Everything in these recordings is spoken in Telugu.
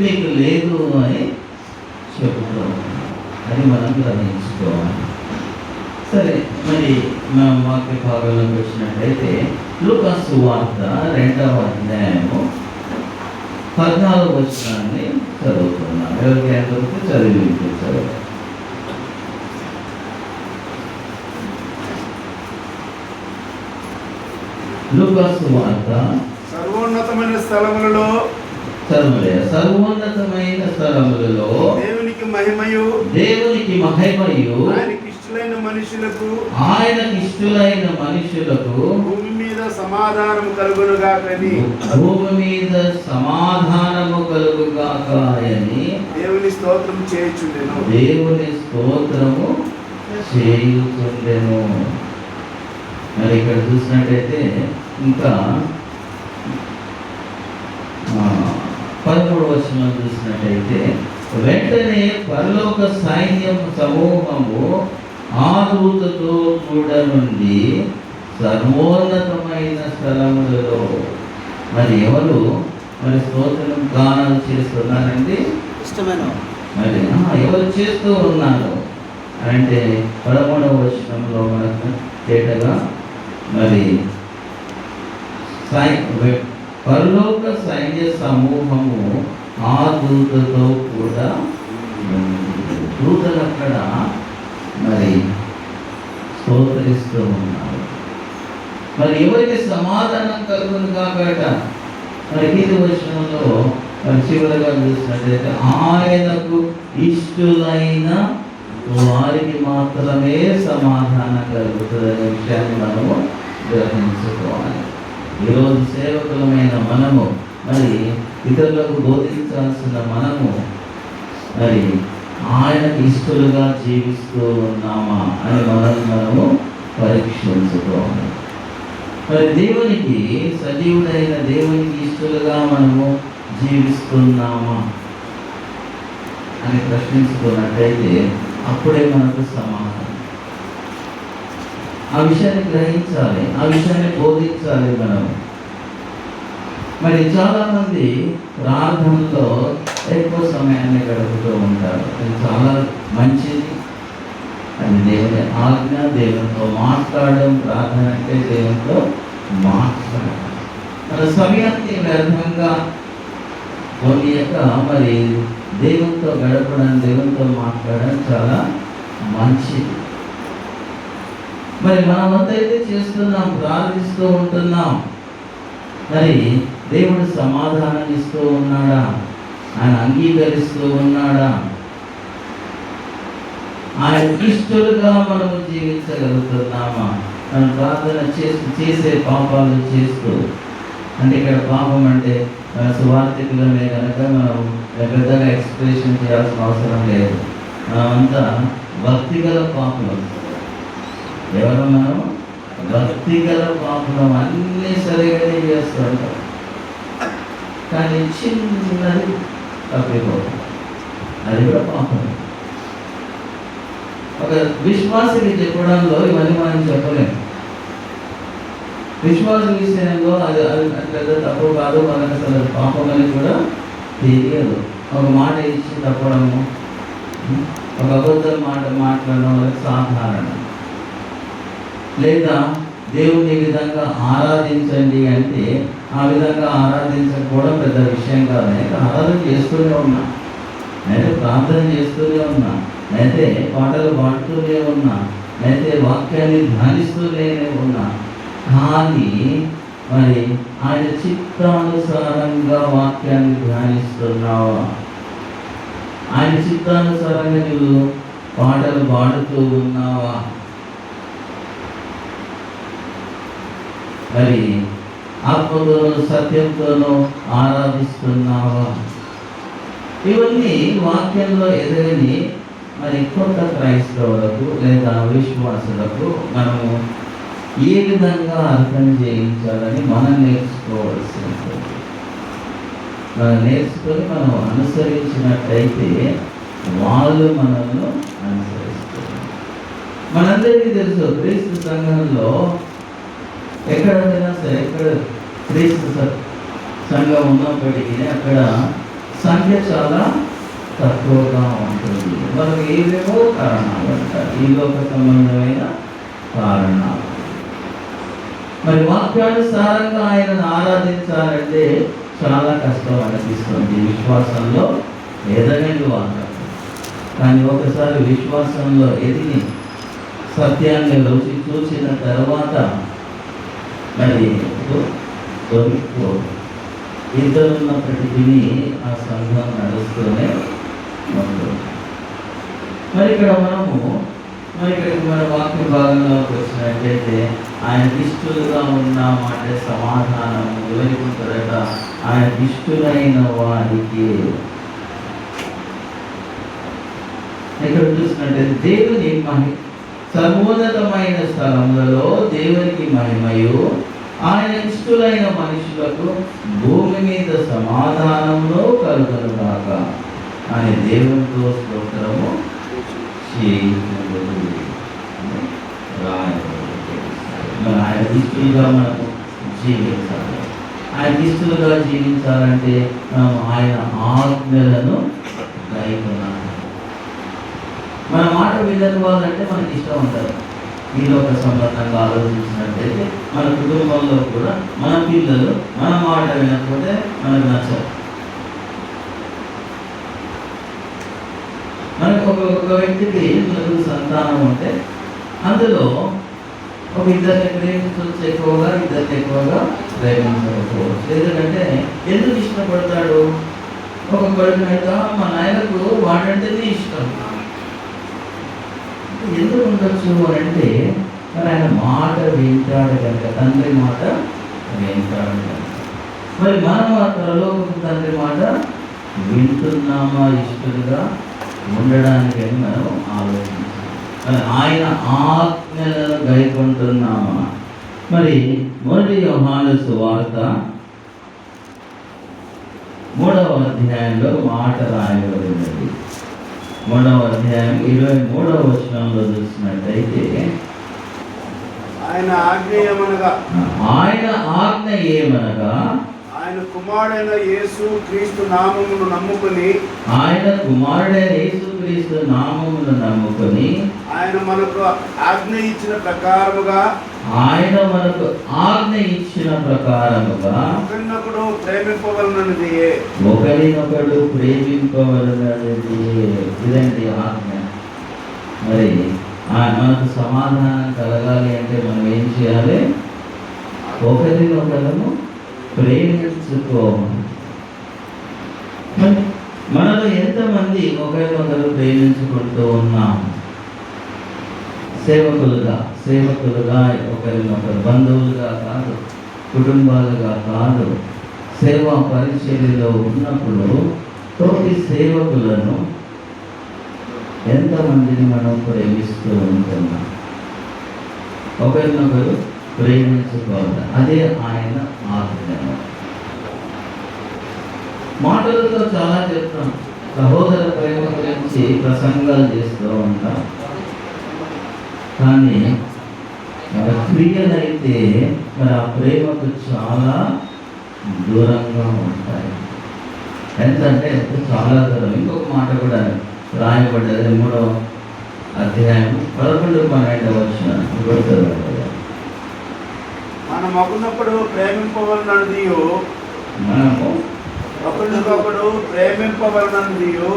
మీకు లేదు అని చెబుతాం. అది మనం గ్రహించుకోవాలి. సరే, మరి మనం వాక్య భాగంలోకి వచ్చినట్లయితే లూకా సువార్త 2వ అధ్యాయము 14వ వచనాన్ని చదువుతున్నాం. ఎవరికైనా దొరికితే చదివి వినిపించారు. లూకా సువార్త సర్వోన్నతమైన స్థలములలో దేవునికి మహిమయు ఆయనకి ఇష్టలైన మనుషులకు భూమి మీద సమాధానము కలుగునుగాకని దేవుని స్తోత్రము చేయుచుండెను. మరి ఇక్కడ చూసినట్టయితే ఇంకా 13వ వచనం చూసినట్టయితే, వెంటనే పరలోక సైన్యం సమూహము ఆ దూతతో కూడా నుండి సర్వోన్నతమైన స్థలములలో మరి ఎవరు మరి స్తోత్రం గానాలు చేస్తున్నారండి? ఇష్టమైన మరి ఎవరు చేస్తూ ఉన్నారు అంటే 13వ వచనంలో మనకు తేటగా మరి పరలోక సైన్య సమూహము ఆ దూతతో కూడా దూతలు అక్కడ మరి స్తోత్రిస్తూ ఉన్నారు. మరి ఎవరికి సమాధానం కలుగును కాబట్టి మరి ఇది వచనంలో మరి చివరిగా చూసినట్లయితే ఆయనకు ఇష్టలైన వారికి మాత్రమే సమాధానం కలుగుతుందనే విషయాన్ని మనము గ్రహించుకోవాలి. ఈరోజు సేవకులమైన మనము మరి ఇతరులకు బోధించాల్సిన మనము మరి ఆయనకు ఇష్టలుగా జీవిస్తూ ఉన్నామా అని మనము పరీక్షించుకోవాలి. మరి దేవునికి సజీవుడైన దేవునికి ఇష్టలుగా మనము జీవిస్తున్నామా అని ప్రశ్నించుకున్నట్టయితే అప్పుడే మనకు సమాధానం. ఆ విషయాన్ని గ్రహించాలి, ఆ విషయాన్ని బోధించాలి మనం. మరి చాలామంది ప్రార్థనలో ఎక్కువ సమయాన్ని గడుపుతూ ఉంటారు. అది చాలా మంచిది. అది దేవుని ఆజ్ఞ, దేవునితో మాట్లాడడం. ప్రార్థన అంటే దేవునితో మాట్లాడడం. మన సమయాన్ని వ్యర్థంగా పోనీయక మరి దేవునితో గడపడం, దేవునితో మాట్లాడడం చాలా మంచిది. మరి మనమంతైతే చేస్తున్నాం, ప్రార్థిస్తూ ఉంటున్నాం. మరి దేవుడు సమాధానం ఇస్తూ ఉన్నాడా? ఆయన అంగీకరిస్తూ ఉన్నాడా? ఆయన ఇష్టలుగా మనము జీవించగలుగుతున్నామా? మనం ప్రార్థన చేసే పాపాలు చేస్తూ, అంటే ఇక్కడ పాపం అంటే సువార్థికులమే కనుక మనం పెద్దగా ఎక్స్ప్రెషన్ చేయాల్సిన అవసరం లేదు. మనమంతా భక్తిగల పాపం. ఎవరు మనం? భక్తిగల పాపం. అన్నీ సరిగానే చేస్తూ ఉంటాం, కానీ చిన్నది తప్పిపోతాం. అది కూడా పాపం. ఒక విశ్వాసికి చెప్పడంలో ఇవన్నీ మనం చెప్పలేము. విశ్వాస విషయంలో అది పెద్ద తప్పు కాదు, మనకు అసలు పాపం అని కూడా తెలియదు. ఒక మాట ఇచ్చి తప్పడము, ఒక అబద్ధం మాట్లాడడం వల్ల సాధారణం. లేదా దేవుని విధంగా ఆరాధించండి అంటే ఆ విధంగా ఆరాధించకపోవడం పెద్ద విషయం కాదు. అయితే ఆరాధన చేస్తూనే ఉన్నా, అయితే ప్రార్థన చేస్తూనే ఉన్నా, అయితే పాటలు పాడుతూనే ఉన్నా, అయితే వాక్యాన్ని ధ్యానిస్తూనే ఉన్నా. కానీ మరి ఆయన చిత్తానుసారంగా వాక్యాన్ని ధ్యానిస్తున్నావా? ఆయన చిత్తానుసారంగా నువ్వు పాటలు పాడుతూ ఉన్నావా? మరి ఆత్మతోనూ సత్యంతోనూ ఆరాధిస్తున్నావా? ఇవన్నీ వాక్యంలో ఎదురని మరి కొత్త క్రైస్తవులకు లేదా విశ్వాసులకు మనము ఏ విధంగా అర్థం చేయించాలని మనం నేర్చుకోవాల్సి ఉంటుంది. మనం నేర్చుకొని మనం అనుసరించినట్టయితే వాళ్ళు మనల్ని అనుసరిస్తారు. మనందరికీ తెలుసు, క్రీస్తు సంఘంలో ఎక్కడైనా సరే, ఎక్కడ క్రీస్తు సంఘం ఉన్నప్పటికీ అక్కడ సంఖ్య చాలా తక్కువగా ఉంటుంది. మనం ఏవేవో కారణాలు అంటారు, ఈ లోక సంబంధమైన కారణాలు. మరి వాక్యానుసారంగా ఆయనను ఆరాధించాలంటే చాలా కష్టం అనిపిస్తుంది. విశ్వాసంలో ఎదగని వాళ్ళు, కానీ ఒకసారి విశ్వాసంలో ఎదిగి సత్యాన్ని రుచి చూసిన తర్వాత మరి దొరికిపో ఇద్దరున్నప్పటికీ ఆ సంఘం నడుస్తూనే ఉంటుంది. మరి ఇక్కడ మన వాక్య భాగంలోకి వచ్చినట్టయితే ఆయన ఇష్టలుగా ఉన్నామంటే సమాధానం ఎవరికి ఉంటుందట? ఆయన ఇష్టలైన వారికి. ఇక్కడ చూసినట్టయితే దేవుని సర్వోన్నతమైన స్థలములలో దేవునికి మహిమయు, ఆయన ఇష్టలైన మనుషులకు భూమి మీద సమాధానంలో కలుగునుగాక అని దేవునితో స్తోత్రము చేయుచుండుడి. మరి ఆయన ఇష్టలుగా మనము జీవించాలి. ఆయన ఇష్టలుగా జీవించాలంటే మనం ఆయన ఆజ్ఞలను గైకొనాలి. మన మాట వినని వాళ్ళంటే మనకి ఇష్టం ఉంటారు. ఈ లోక సంబంధంగా ఆలోచించినట్టయితే మన కుటుంబంలో కూడా మన పిల్లలు మన మాట వినకపోతే మనకు నచ్చదు. మనకు ఒక వ్యక్తికి మనకు సంతానం ఉంటే అందులో ఒక ఇద్దరిని ప్రేమించవచ్చు ఎక్కువగా, ఇద్దరిని ఎక్కువగా ప్రేమించకపోవచ్చు. ఎందుకంటే ఎందుకు ఇష్టపడతాడు? ఒక కొడుకునైతే మా నాయనకు వాడంటేనే ఇష్టం. ఎందుకు ఉండొచ్చు అని అంటే మరి ఆయన మాట వింటాడు కనుక, తండ్రి మాట వింటాడు కనుక. మరి మనం ఆ పరలోకపు తండ్రి మాట వింటున్నామా ఇష్టలుగా ఉండడానికని మనం ఆలోచించాలి. మరి ఆయన ఆజ్ఞలను గైకొంటున్నామా? మరి మొదటి యోహాను సువార్త 3వ అధ్యాయంలో మాట రాయబడినది. 3వ అధ్యాయం 23వ వచనంలో చూసినట్టయితే ఆయన ఆజ్ఞ ఏమనగా ఆయన కుమారుడైన యేసు క్రీస్తు నామమును నమ్ముకొని ఆయన మనకు ఆజ్ఞ ఇచ్చిన ప్రకారముగా ఒకరినొకడు ప్రేమింపవలనది. ఇదండి ఆజ్ఞ. మరి మనకు సమాధానం కలగాలి అంటే మనం ఏం చేయాలి? ఒకరినొకరము ప్రేమించుకోవాలి. మనలో ఎంతమంది ఒకరినొకరు ప్రేమించుకుంటూ ఉన్నాం? సేవకులుగా ఒకరినొకరు, బంధువులుగా కాదు, కుటుంబాలుగా కాదు, సేవా పరిచర్యలో ఉన్నప్పుడు తోటి సేవకులను ఎంతమందిని మనం ప్రేమిస్తూ ఉంటున్నాం? ఒకరినొకరు ప్రేమించుకోవాలి. అదే ఆయన ఆజ్ఞ. మాటలతో చాలా చెప్తాం, సహోదర ప్రేమ గురించి ప్రసంగాలు చేస్తూ ఉంటాం, కానీ మన క్రియలైతే మరి ఆ ప్రేమకు చాలా దూరంగా ఉంటాయి. ఎంతంటే చాలా దూరం. ఇంకొక మాట కూడా రాయబడ్డది 3వ అధ్యాయం 11-12 వచనం. మనం ఒకరినొకడు ప్రేమింపవలనదియు, ఒకరినొకడు ప్రేమింపవలనదియు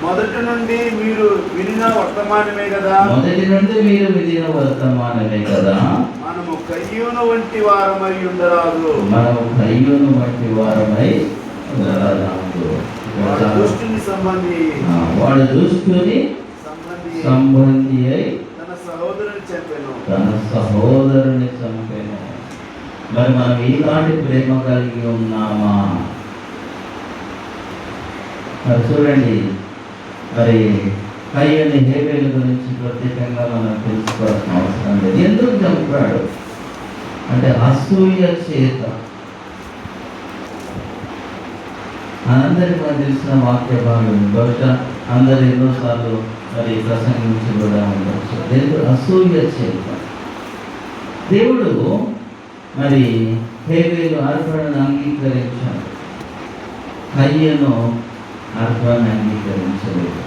మొదటి నుండి మీరు వినిన వర్తమానమే కదా. మనము కయ్యూను వంటి వారమై ఉండరాదు. వాడు దుష్టుని సంబంధి అయి తన సహోదరుని చంపెను. మరి మనం ఈనాటి ప్రేమ కలిగి ఉన్నామా? మరి చూడండి, మరి కయ్యని హేబేలు గురించి ప్రత్యేకంగా మనం తెలుసుకోవాల్సిన అవసరం లేదు. ఎందుకు చంపాడు అంటే అసూయ చేత. అందరికి మనకు తెలిసిన వాక్య భాగం, బహుశా అందరు ఎన్నోసార్లు మరి ప్రసంగించి కూడా ఉండొచ్చు. దేవుడు అసూయ చేత. దేవుడు మరి హేబేలు అర్పణను అంగీకరించాడు. కయ్యను అర్థాన్ని అంగీకరించలేదు.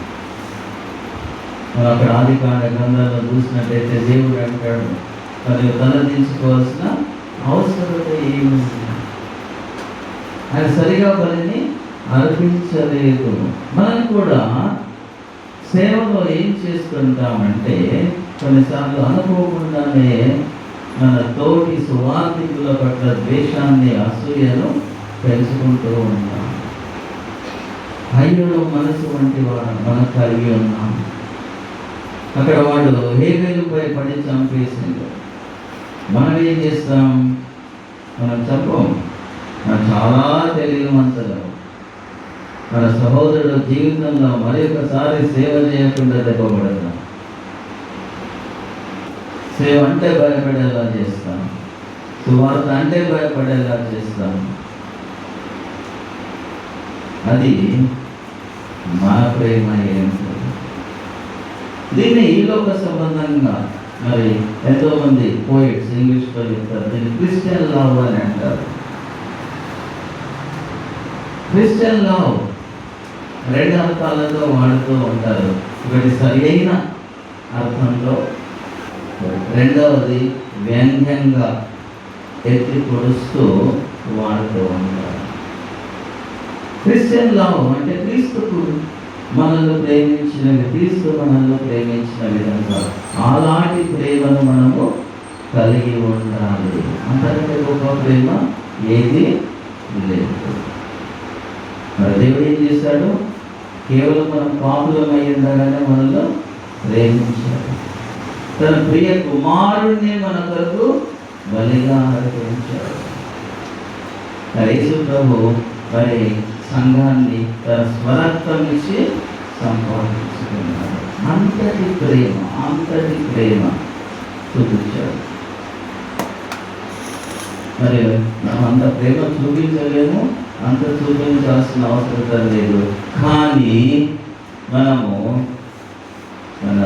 మనం అక్కడ ఆదికాండ గ్రంథంలో చూసినట్టయితే దేవుడు అంటాడు, మరి తలదించుకోవాల్సిన అవసరత ఏముంది, ఆయన సరిగా బలిని అర్పించలేదు. మనం కూడా సేవలో ఏం చేస్తుంటామంటే కొన్నిసార్లు అనుకోకుండానే మన తోటి సువార్థికుల పట్ల ద్వేషాన్ని, అసూయను పెంచుకుంటూ ఉంటాం. అయ్యో మనసు వంటి వాడు మనం కలిగి ఉన్నాం. అక్కడ వాడు హేబేలుపై పడి చంపేసిండు. మనం ఏం చేస్తాం? మనం చెప్పం. మనం చాలా తెలియమంతలం. మన సహోదరుడు జీవితంలో మరి ఒకసారి సేవ చేయకుండా దెబ్బపడతాం. సేవ అంటే భయపడేలా చేస్తాం, సువార్త అంటే భయపడేలా చేస్తాం. అది మన ప్రేమ ఏంటో దీన్ని ఈలోక సంబంధంగా మరి ఎంతోమంది పోయిట్స్ ఇంగ్లీష్లో చెప్తారు, దీన్ని క్రిస్టియన్ లవ్ అని అంటారు. క్రిస్టియన్ లవ్ రెండు అర్థాలతో వాడుతూ ఉంటారు. ఒకటి సరి అయిన అర్థంలో, రెండవది వ్యంగ్యంగా ఎత్తి పొడుస్తూ వాడుతూ ఉంటారు. క్రిస్టియన్ లవ్ అంటే క్రీస్తుకు మనల్ని ప్రేమించిన, క్రీస్తు మనల్ని ప్రేమించిన విధంగా అలాంటి ప్రేమను మనము కలిగి ఉండాలి. అంతకంటే గొప్ప ప్రేమ ఏది లేదు. మరి దేవుడు ఏం చేశాడు? కేవలం మనం పాపులమై ఉండగానే మనలో ప్రేమించాడు. తన ప్రియ కుమారుణ్ణి మన కొరకు బలిగా అర్పించాడు. యేసు ప్రభు మరి సంఘాన్ని తన స్వరక్తం ఇచ్చి సంపాదించుకున్నాడు. అంతటి ప్రేమ చూపించాడు. మరి మనం అంత ప్రేమ చూపించలేము, అంత చూపించాల్సిన అవసరం లేదు. కానీ మనము మన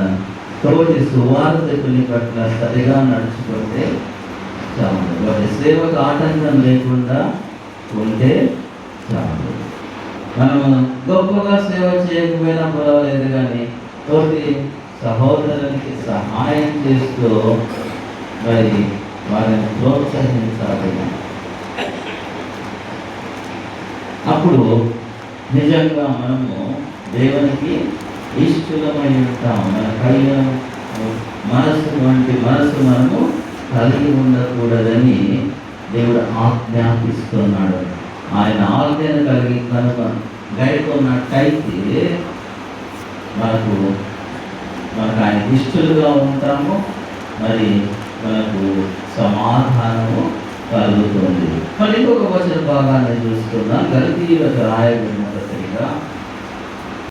తోటి సువార్థకుని పట్ల సరిగా నడుచుకుంటే చాలు. వారి సేవకు ఆటంకం లేకుండా ఉంటే చాలు. మనము గొప్పగా సేవ చేయకపోయినా పర్వాలేదు, కానీ తోటి సహోదరునికి సహాయం చేస్తూ మరి వారిని ప్రోత్సహించాలి. అప్పుడు నిజంగా మనము దేవునికి ఇష్టమై ఉంటాం. మన కలిగిన మనసు వంటి మనసు మనము కలిగి ఉండకూడదని దేవుడు ఆజ్ఞాపిస్తున్నాడు. ఆయన ఆజ్ఞను కలిగి కనుక గైకొన్నట్టయితే మనకు ఆయన ఇష్టలుగా ఉంటాము, మరి మనకు సమాధానము కలుగుతుంది. మరి ఇంకొక వచన భాగాన్ని చూస్తున్నాం. గలతీయులకు రాయబడిన పత్రిక